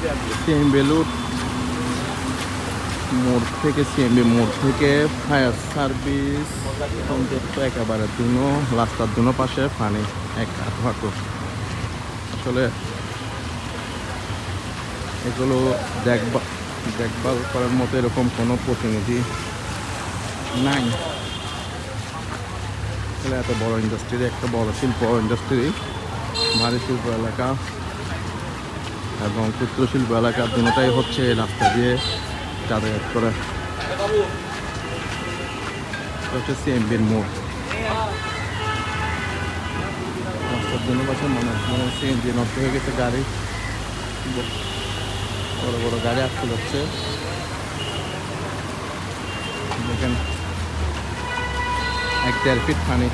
CMB লুট মোড় থেকে সিএমবি মোড় থেকে ফায়ার সার্ভিস পর্যন্ত একেবারে দুনো রাস্তার দুনো পাশে পানি এক হাঁটু। আসলে এগুলো দেখভাল করার মতো এরকম কোনো প্রতিনিধি নাই। আসলে এত বড় ইন্ডাস্ট্রি, একটা বড় শিল্প ইন্ডাস্ট্রি, ভারী শিল্প এলাকা এবং ক্ষুদ্র শিল্প এলাকা দুটাই হচ্ছে এই রাস্তা দিয়ে যাতায়াত করে। হচ্ছে সিএমবির মোড়। রাস্তার জন্য পাশে মনে সিএনজি নষ্ট হয়ে গেছে, গাড়ি বড় বড় গাড়ি আসতে যাচ্ছে। দেখেন 1-1.5 ফিট পানি।